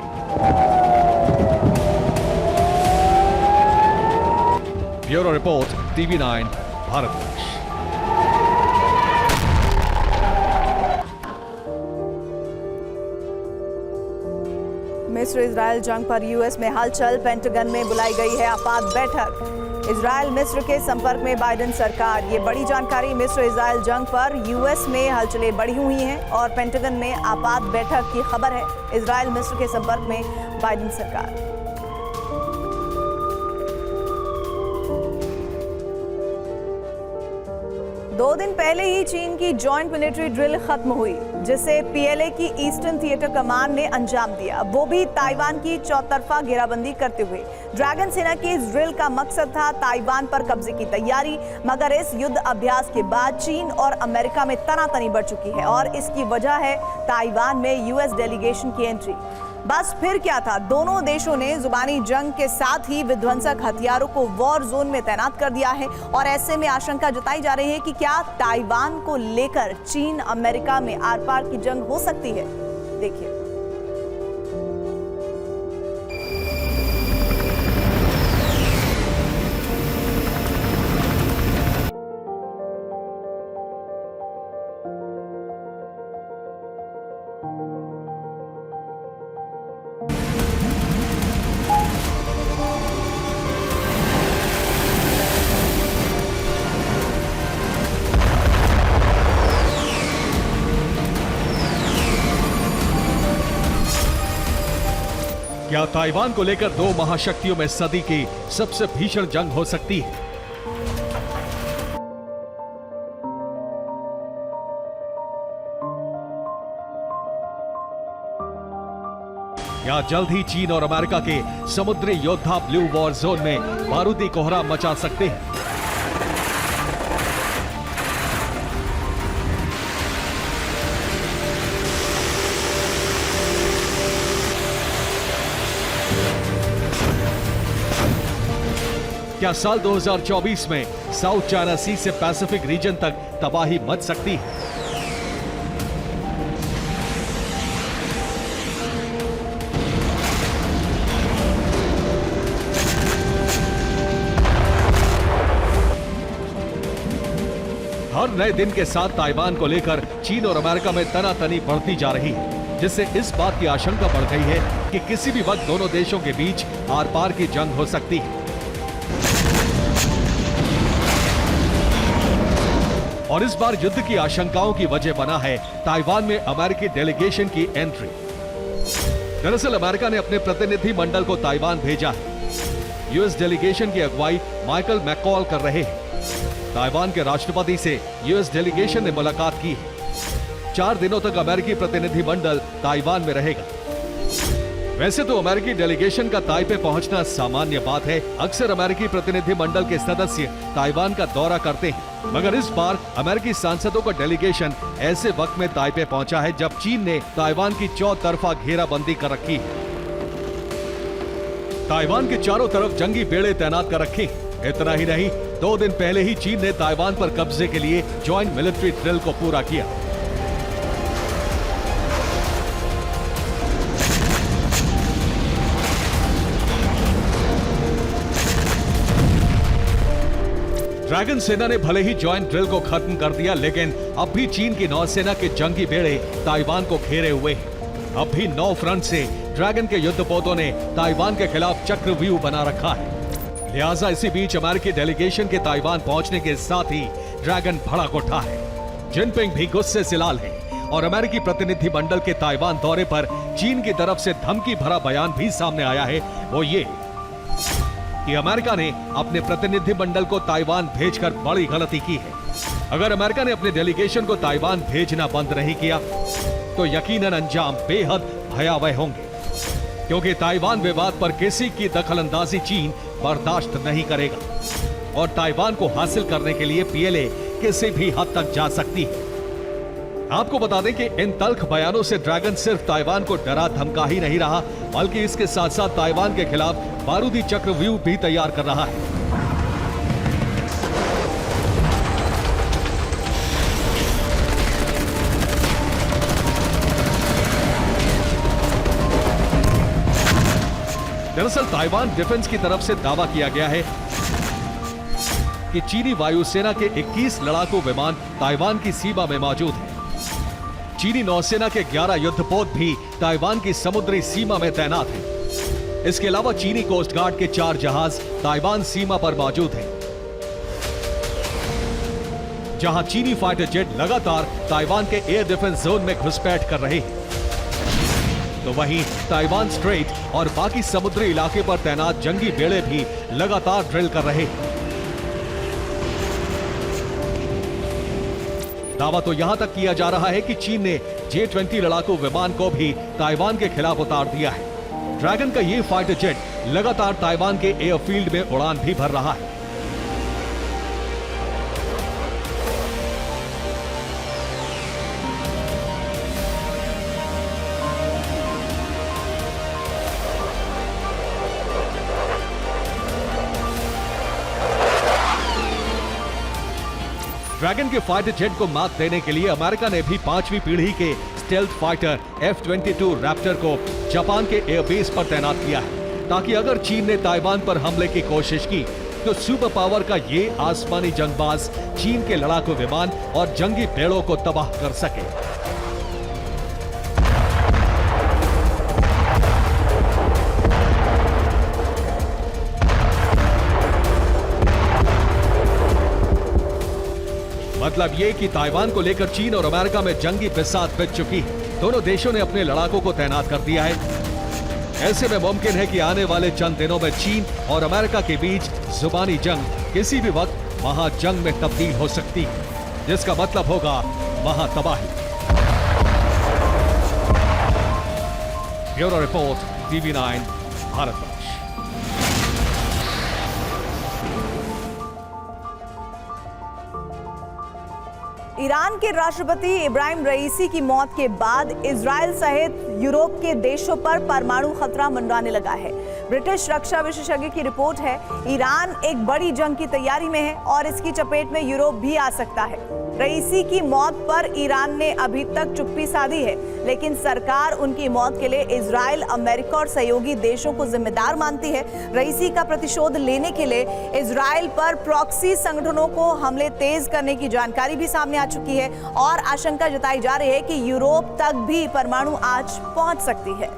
Bureau report, TV9 Bharatvarsh. मिस्र इजरायल जंग पर यूएस में हलचल, पेंटागन में बुलाई गई है आपात बैठक। इजरायल मिस्र के संपर्क में बाइडेन सरकार। ये बड़ी जानकारी। मिस्र इजरायल जंग पर यूएस में हलचलें बढ़ी हुई हैं और पेंटागन में आपात बैठक की खबर है। इजरायल मिस्र के संपर्क में बाइडेन सरकार। दो दिन पहले ही चीन की जॉइंट मिलिट्री ड्रिल खत्म हुई, जिसे पीएलए की ईस्टर्न थिएटर कमांड ने अंजाम दिया, वो भी ताइवान की चौतरफा घेराबंदी करते हुए। ड्रैगन सेना की इस ड्रिल का मकसद था ताइवान पर कब्जे की तैयारी, मगर इस युद्ध अभ्यास के बाद चीन और अमेरिका में तनातनी बढ़ चुकी है और इसकी वजह है ताइवान में यूएस डेलीगेशन की एंट्री। बस फिर क्या था, दोनों देशों ने जुबानी जंग के साथ ही विध्वंसक हथियारों को वॉर जोन में तैनात कर दिया है और ऐसे में आशंका जताई जा रही है कि क्या ताइवान को लेकर चीन अमेरिका में आर पार की जंग हो सकती है। देखिए, क्या ताइवान को लेकर दो महाशक्तियों में सदी की सबसे भीषण जंग हो सकती है? क्या जल्द ही चीन और अमेरिका के समुद्री योद्धा ब्लू वॉर जोन में बारूदी कोहरा मचा सकते हैं? क्या साल 2024 में साउथ चाइना सी से पैसिफिक रीजन तक तबाही मच सकती है? हर नए दिन के साथ ताइवान को लेकर चीन और अमेरिका में तनातनी बढ़ती जा रही है, जिससे इस बात की आशंका बढ़ गई है कि किसी भी वक्त दोनों देशों के बीच आर पार की जंग हो सकती है। और इस बार युद्ध की आशंकाओं की वजह बना है ताइवान में अमेरिकी डेलीगेशन की एंट्री। दरअसल अमेरिका ने अपने प्रतिनिधि मंडल को ताइवान भेजा है। यूएस डेलीगेशन की अगुवाई माइकल मैककॉल कर रहे हैं। ताइवान के राष्ट्रपति से यूएस डेलीगेशन ने मुलाकात की है। 4 दिनों तक अमेरिकी प्रतिनिधि मंडल ताइवान में रहेगा। वैसे तो अमेरिकी डेलीगेशन का ताइपे पहुंचना सामान्य बात है। अक्सर अमेरिकी प्रतिनिधि मंडल के सदस्य ताइवान का दौरा करते हैं, मगर इस बार अमेरिकी सांसदों का डेलीगेशन ऐसे वक्त में ताइपे पहुंचा है जब चीन ने ताइवान की चौतरफा घेराबंदी कर रखी है। ताइवान के चारों तरफ जंगी बेड़े तैनात कर रखे हैं। इतना ही नहीं, 2 दिन पहले ही चीन ने ताइवान पर कब्जे के लिए जॉइंट मिलिट्री ड्रिल को पूरा किया। ड्रैगन सेना ने भले ही जॉइंट ड्रिल को खत्म कर दिया, लेकिन अब भी चीन की नौसेना के जंगी बेड़े ताइवान को घेरे हुए हैं। अब भी 9 फ्रंट से ड्रैगन के युद्धपोतों ने ताइवान के खिलाफ चक्रव्यूह बना रखा है। लिहाजा इसी बीच अमेरिकी डेलीगेशन के ताइवान पहुंचने के साथ ही ड्रैगन भड़क उठा है। जिनपिंग भी गुस्से से लाल है और अमेरिकी प्रतिनिधि मंडल के ताइवान दौरे पर चीन की तरफ से धमकी भरा बयान भी सामने आया है। वो ये कि अमेरिका ने अपने प्रतिनिधि मंडल को ताइवान भेजकर बड़ी गलती की है। अगर अमेरिका ने अपने डेलीगेशन को ताइवान भेजना बंद नहीं किया तो यकीनन अंजाम बेहद भयावह होंगे, क्योंकि ताइवान विवाद पर किसी की दखलंदाजी चीन बर्दाश्त नहीं करेगा और ताइवान को हासिल करने के लिए पीएलए किसी भी हद तक जा सकती है। आपको बता दें कि इन तल्ख बयानों से ड्रैगन सिर्फ ताइवान को डरा धमका ही नहीं रहा, बल्कि इसके साथ साथ ताइवान के खिलाफ बारूदी चक्रव्यूह भी तैयार कर रहा है। दरअसल ताइवान डिफेंस की तरफ से दावा किया गया है कि चीनी वायुसेना के 21 लड़ाकू विमान ताइवान की सीमा में मौजूद हैं। चीनी नौसेना के 11 युद्धपोत भी ताइवान की समुद्री सीमा में तैनात हैं। इसके अलावा चीनी कोस्ट गार्ड के 4 जहाज ताइवान सीमा पर मौजूद हैं। जहां चीनी फाइटर जेट लगातार ताइवान के एयर डिफेंस जोन में घुसपैठ कर रहे हैं, तो वहीं ताइवान स्ट्रेट और बाकी समुद्री इलाके पर तैनात जंगी बेड़े भी लगातार ड्रिल कर रहे हैं। दावा तो यहां तक किया जा रहा है कि चीन ने J-20 लड़ाकू विमान को भी ताइवान के खिलाफ उतार दिया है। ड्रैगन का ये फाइटर जेट लगातार ताइवान के एयरफील्ड में उड़ान भी भर रहा है। ड्रैगन के फाइटर जेट को मात देने के लिए अमेरिका ने भी 5वीं पीढ़ी के स्टेल्थ फाइटर F-22 रैप्टर को जापान के एयरबेस पर तैनात किया है, ताकि अगर चीन ने ताइवान पर हमले की कोशिश की तो सुपर पावर का ये आसमानी जंगबाज चीन के लड़ाकू विमान और जंगी बेड़ों को तबाह कर सके। मतलब ये कि ताइवान को लेकर चीन और अमेरिका में जंगी बिसात बिछ चुकी है। दोनों देशों ने अपने लड़ाकों को तैनात कर दिया है। ऐसे में मुमकिन है कि आने वाले चंद दिनों में चीन और अमेरिका के बीच जुबानी जंग किसी भी वक्त महाजंग में तब्दील हो सकती है, जिसका मतलब होगा महातबाही। Bureau report, TV9 Bharatvarsh. Iran के राष्ट्रपति इब्राहिम रईसी की मौत के बाद इजराइल सहित यूरोप के देशों पर परमाणु खतरा मंडराने लगा है। ब्रिटिश रक्षा विशेषज्ञ की रिपोर्ट है, ईरान एक बड़ी जंग की तैयारी में है और इसकी चपेट में यूरोप भी आ सकता है। रईसी की मौत पर ईरान ने अभी तक चुप्पी साधी है, लेकिन सरकार उनकी मौत के लिए इजराइल, अमेरिका और सहयोगी देशों को जिम्मेदार मानती है। रईसी का प्रतिशोध लेने के लिए इजराइल पर प्रॉक्सी संगठनों को हमले तेज करने की जानकारी भी सामने आ चुकी है और आशंका जताई जा रही है कि यूरोप तक भी परमाणु आंच पहुंच सकती है।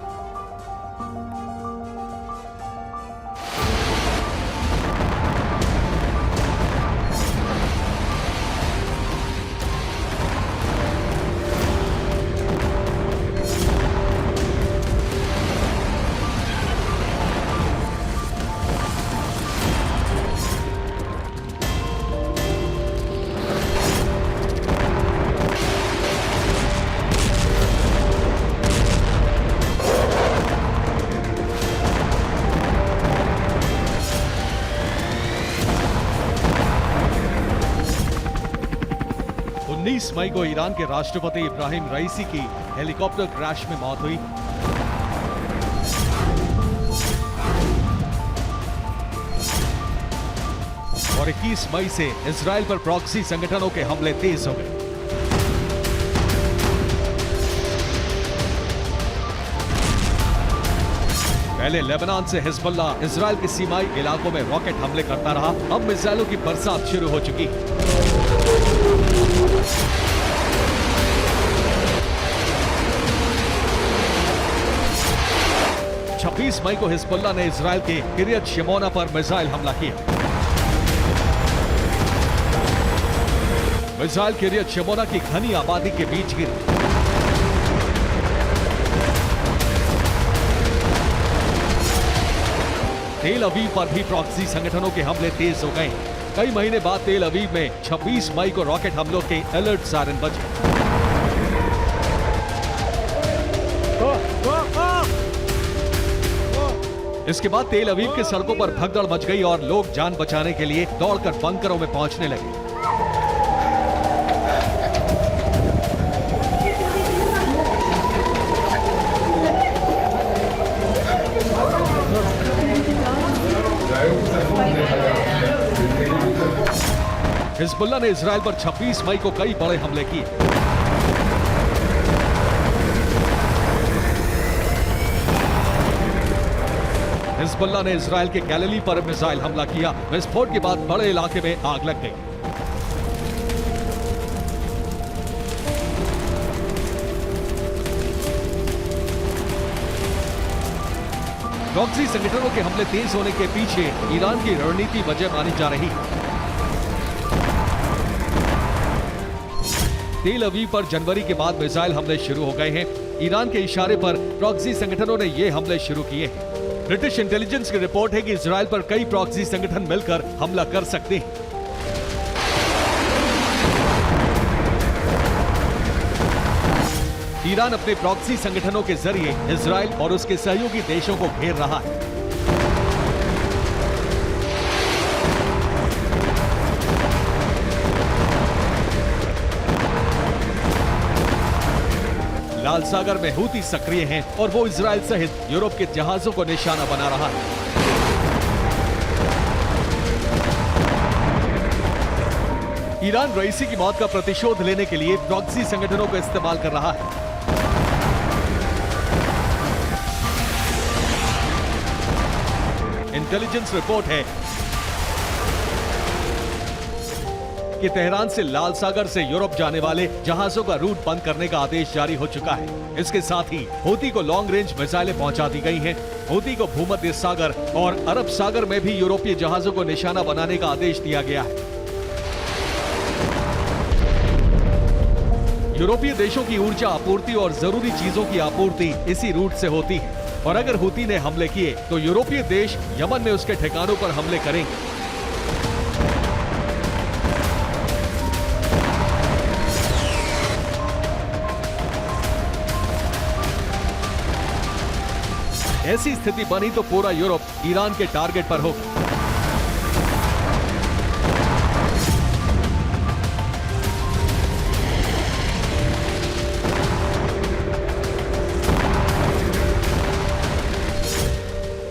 मई को ईरान के राष्ट्रपति इब्राहिम रईसी की हेलीकॉप्टर क्रैश में मौत हुई। और 21 मई से इजराइल पर प्रॉक्सी संगठनों के हमले तेज हो गए। पहले लेबनान से हिजबुल्लाह इजराइल के सीमाई इलाकों में रॉकेट हमले करता रहा, अब मिसाइलों की बरसात शुरू हो चुकी है। 26 मई को हिजबुल्लाह ने इजराइल के किरियत शिमोना पर मिसाइल हमला किया। मिसाइल किरियत शिमोना की घनी आबादी के बीच गिरी। तेल अवीव पर भी प्रॉक्सी संगठनों के हमले तेज हो गए। कई महीने बाद तेल अवीव में 26 मई को रॉकेट हमलों के अलर्ट सायरन बजे। इसके बाद तेल अवीव के सड़कों पर भगदड़ मच गई और लोग जान बचाने के लिए दौड़कर बंकरों में पहुंचने लगे। हिजबुल्लाह ने इजराइल पर 26 मई को कई बड़े हमले किए। हिजबुल्लाह ने इजराइल के गैलिली पर मिसाइल हमला किया। विस्फोट के बाद बड़े इलाके में आग लग गई। प्रॉक्सी संगठनों के हमले तेज होने के पीछे ईरान की रणनीति वजह मानी जा रही है। तेल अवीव पर जनवरी के बाद मिसाइल हमले शुरू हो गए हैं। ईरान के इशारे पर प्रॉक्सी संगठनों ने ये हमले शुरू किए हैं। ब्रिटिश इंटेलिजेंस की रिपोर्ट है कि इजराइल पर कई प्रॉक्सी संगठन मिलकर हमला कर सकते हैं। ईरान अपने प्रॉक्सी संगठनों के जरिए इजराइल और उसके सहयोगी देशों को घेर रहा है। लाल सागर में हूती सक्रिय हैं और वो इजराइल सहित यूरोप के जहाजों को निशाना बना रहा है। ईरान रईसी की मौत का प्रतिशोध लेने के लिए प्रॉक्सी संगठनों का इस्तेमाल कर रहा है। इंटेलिजेंस रिपोर्ट है कि तेहरान से लाल सागर से यूरोप जाने वाले जहाजों का रूट बंद करने का आदेश जारी हो चुका है। इसके साथ ही हूती को लॉन्ग रेंज मिसाइलें पहुंचा दी गई हैं। हूती को भूमध्य सागर और अरब सागर में भी यूरोपीय जहाजों को निशाना बनाने का आदेश दिया गया है। यूरोपीय देशों की ऊर्जा आपूर्ति और जरूरी चीजों की आपूर्ति इसी रूट से होती है और अगर हूती ने हमले किए तो यूरोपीय देश यमन में उसके ठिकानों पर हमले करेंगे। ऐसी स्थिति बनी तो पूरा यूरोप ईरान के टारगेट पर होगा।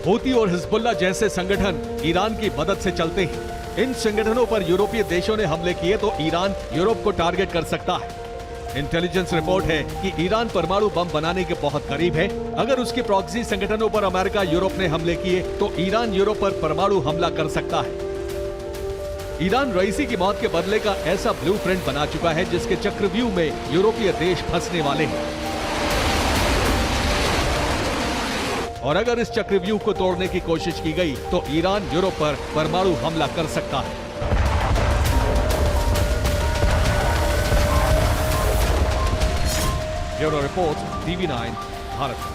हूती और हिजबुल्लाह जैसे संगठन ईरान की मदद से चलते हैं। इन संगठनों पर यूरोपीय देशों ने हमले किए तो ईरान यूरोप को टारगेट कर सकता है। इंटेलिजेंस रिपोर्ट है कि ईरान परमाणु बम बनाने के बहुत करीब है। अगर उसके प्रॉक्सी संगठनों पर अमेरिका यूरोप ने हमले किए तो ईरान यूरोप पर परमाणु हमला कर सकता है। ईरान रईसी की मौत के बदले का ऐसा ब्लूप्रिंट बना चुका है जिसके चक्रव्यूह में यूरोपीय देश फंसने वाले हैं और अगर इस चक्रव्यूह को तोड़ने की कोशिश की गई तो ईरान यूरोप पर परमाणु हमला कर सकता है। Bureau report, TV9 Bharat.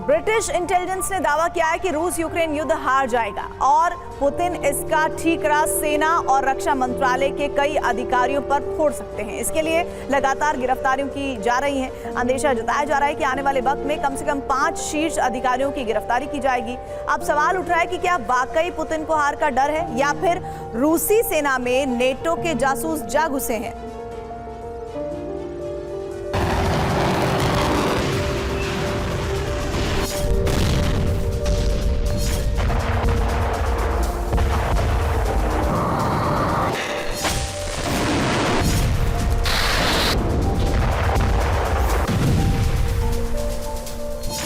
British intelligence ने दावा किया है कि रूस यूक्रेन युद्ध हार जाएगा और पुतिन इसका ठीकरा सेना और रक्षा मंत्रालय के कई अधिकारियों पर फोड़ सकते हैं। इसके लिए लगातार गिरफ्तारियों की जा रही हैं। अंदेशा जताया जा रहा है कि आने वाले वक्त में कम से कम 5 शीर्ष अधिकारियों की गिरफ्तारी की जाएगी। अब सवाल उठ रहा है कि क्या वाकई पुतिन को हार का डर है या फिर रूसी सेना में नेटो के जासूस जा घुसे हैं।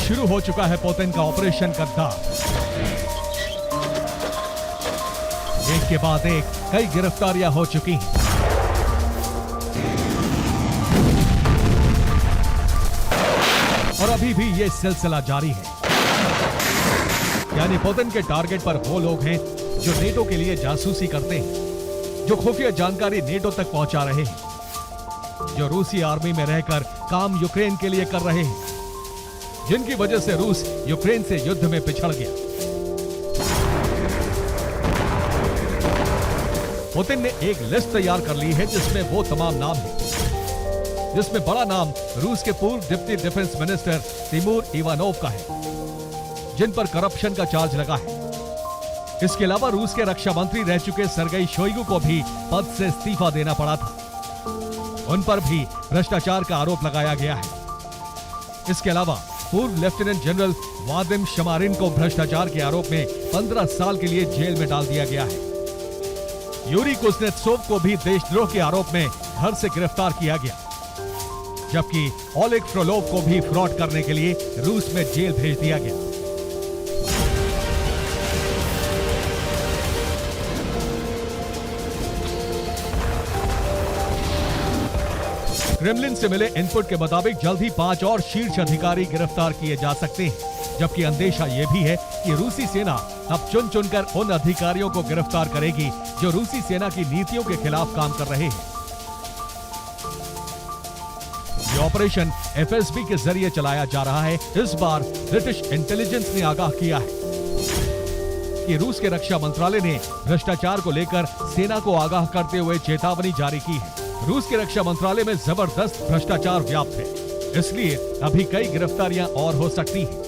शुरू हो चुका है पुतिन का ऑपरेशन गद्दार। एक के बाद एक कई गिरफ्तारियां हो चुकी हैं। और अभी भी ये सिलसिला जारी है। यानी पुतिन के टारगेट पर वो लोग हैं जो नेटो के लिए जासूसी करते हैं, जो खुफिया जानकारी नेटो तक पहुंचा रहे हैं, जो रूसी आर्मी में रहकर काम यूक्रेन के लिए कर रहे हैं, जिनकी वजह से रूस यूक्रेन से युद्ध में पिछड़ गया। पुतिन ने एक लिस्ट तैयार कर ली है जिसमें वो तमाम नाम हैं, जिसमें बड़ा नाम रूस के पूर्व deputy defence minister Timur Ivanov का है, जिन पर करप्शन का चार्ज लगा है। इसके अलावा रूस के रक्षा मंत्री रह चुके सर्गेई शोइगु को भी पद से इस्तीफा देना पड़ा था। उन पर भी भ्रष्टाचार का आरोप लगाया गया है। इसके अलावा पूर्व लेफ्टिनेंट जनरल वादिम शमारिन को भ्रष्टाचार के आरोप में 15 साल के लिए जेल में डाल दिया गया है। यूरी कुज़नेत्सोव को भी देशद्रोह के आरोप में घर से गिरफ्तार किया गया। जबकि ओलेग फ्रोलोव को भी फ्रॉड करने के लिए रूस में जेल भेज दिया गया। क्रेमलिन से मिले इनपुट के मुताबिक जल्द ही 5 और शीर्ष अधिकारी गिरफ्तार किए जा सकते हैं, जबकि अंदेशा यह भी है कि रूसी सेना अब चुन चुनकर उन अधिकारियों को गिरफ्तार करेगी जो रूसी सेना की नीतियों के खिलाफ काम कर रहे हैं। ये ऑपरेशन एफएसबी के जरिए चलाया जा रहा है। इस बार ब्रिटिश इंटेलिजेंस ने आगाह किया है कि रूस के रक्षा मंत्रालय ने भ्रष्टाचार को लेकर सेना को आगाह करते हुए चेतावनी जारी की है। रूस के रक्षा मंत्रालय में जबरदस्त भ्रष्टाचार व्याप्त है, इसलिए अभी कई गिरफ्तारियां और हो सकती हैं।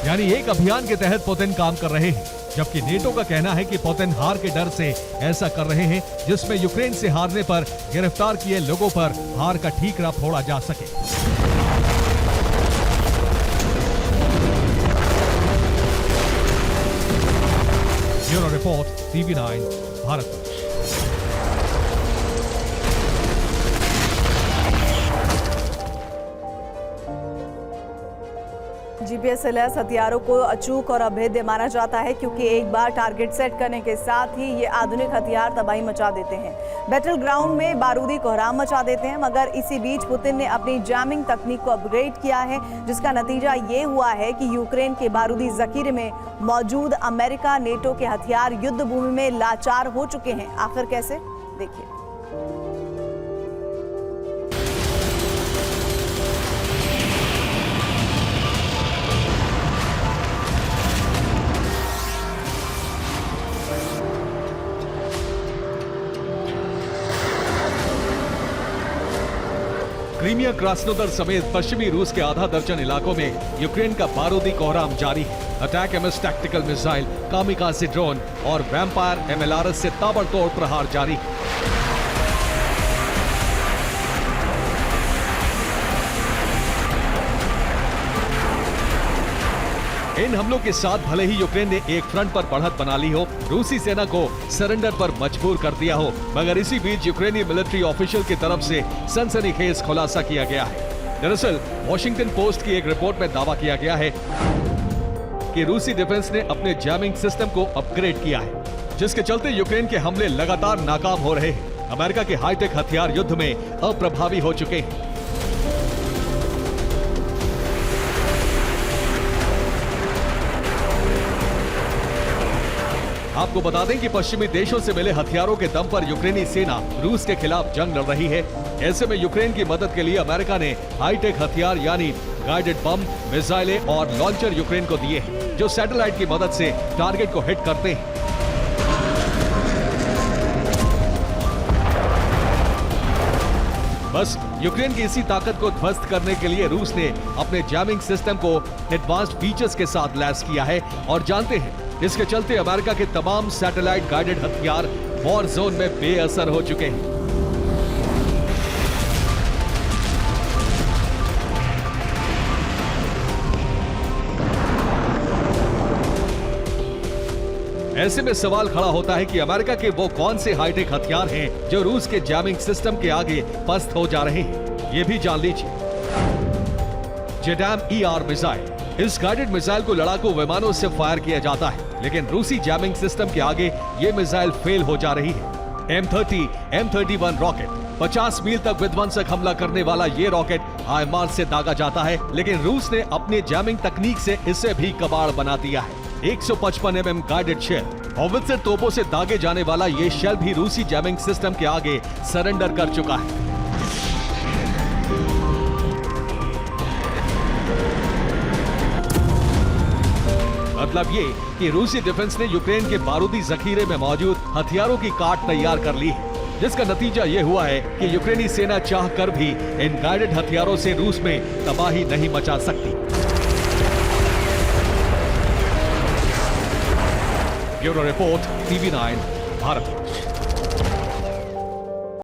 यानी एक अभियान के तहत पुतिन काम कर रहे हैं, जबकि नेटो का कहना है कि पुतिन हार के डर से ऐसा कर रहे हैं, जिसमें यूक्रेन से हारने पर गिरफ्तार किए लोगों पर हार का ठीकरा फोड़ा जा सके। Bureau report, TV9 Bharat. GPS से लैस हथियारों को अचूक और अभेद्य माना जाता है, क्योंकि एक बार टारगेट सेट करने के साथ ही ये आधुनिक हथियार तबाही मचा देते हैं, बैटल ग्राउंड में बारूदी कोहराम मचा देते हैं। मगर इसी बीच पुतिन ने अपनी जैमिंग तकनीक को अपग्रेड किया है, जिसका नतीजा ये हुआ है कि यूक्रेन के बारूदी जखीरे में मौजूद अमेरिका नेटो के हथियार युद्ध भूमि में लाचार हो चुके हैं। आखिर कैसे, देखिए। क्रीमिया, क्रास्नोदर समेत पश्चिमी रूस के आधा दर्जन इलाकों में यूक्रेन का बारूदी कोहराम जारी है। ATACMS tactical missile, kamikaze drone और वैम्पायर एमएलआरएस से ताबड़तोड़ प्रहार जारी है। इन हमलों के साथ भले ही यूक्रेन ने एक फ्रंट पर बढ़त बना ली हो, रूसी सेना को सरेंडर पर मजबूर कर दिया हो, मगर इसी बीच यूक्रेनी मिलिट्री ऑफिशियल की तरफ से सनसनीखेज खुलासा किया गया है। दरअसल वॉशिंगटन पोस्ट की एक रिपोर्ट में दावा किया गया है कि रूसी डिफेंस ने अपने जैमिंग सिस्टम को अपग्रेड किया है, जिसके चलते यूक्रेन के हमले लगातार नाकाम हो रहे हैं। अमेरिका के हाईटेक हथियार युद्ध में अप्रभावी हो चुके हैं। आपको बता दें कि पश्चिमी देशों से मिले हथियारों के दम पर यूक्रेनी सेना रूस के खिलाफ जंग लड़ रही है। ऐसे में यूक्रेन की मदद के लिए अमेरिका ने हाईटेक हथियार यानी गाइडेड बम, मिसाइलें और लॉन्चर यूक्रेन को दिए हैं, जो सैटेलाइट की मदद से टारगेट को हिट करते हैं। बस यूक्रेन की इसी ताकत को ध्वस्त करने के लिए रूस ने अपने जैमिंग सिस्टम को एडवांस्ड फीचर्स के साथ लैस किया है, और जानते हैं इसके चलते अमेरिका के तमाम सैटेलाइट गाइडेड हथियार वॉर जोन में बेअसर हो चुके हैं। ऐसे में सवाल खड़ा होता है कि अमेरिका के वो कौन से हाईटेक हथियार हैं जो रूस के जैमिंग सिस्टम के आगे पस्त हो जा रहे हैं। ये भी जान लीजिए। जेडैम ER मिसाइल, इस गाइडेड मिसाइल को लड़ाकू विमानों से फायर किया जाता है, लेकिन रूसी जैमिंग सिस्टम के आगे ये मिसाइल फेल हो जा रही है। M30, M31 रॉकेट, 50 मील तक विध्वंसक हमला करने वाला ये रॉकेट HIMARS से दागा जाता है, लेकिन रूस ने अपनी जैमिंग तकनीक से इसे भी कबाड़ बना दिया है। 155 mm गाइडेड शेल, हॉवित्जर तोपों से दागे जाने वाला ये शेल भी रूसी जैमिंग सिस्टम के आगे सरेंडर कर चुका है। मतलब ये कि रूसी डिफेंस ने यूक्रेन के बारूदी जखीरे में मौजूद हथियारों की काट तैयार कर ली है, जिसका नतीजा ये हुआ है कि यूक्रेनी सेना चाह कर भी इन गाइडेड हथियारों से रूस में तबाही नहीं मचा सकती। Bureau report, TV9 Bharat.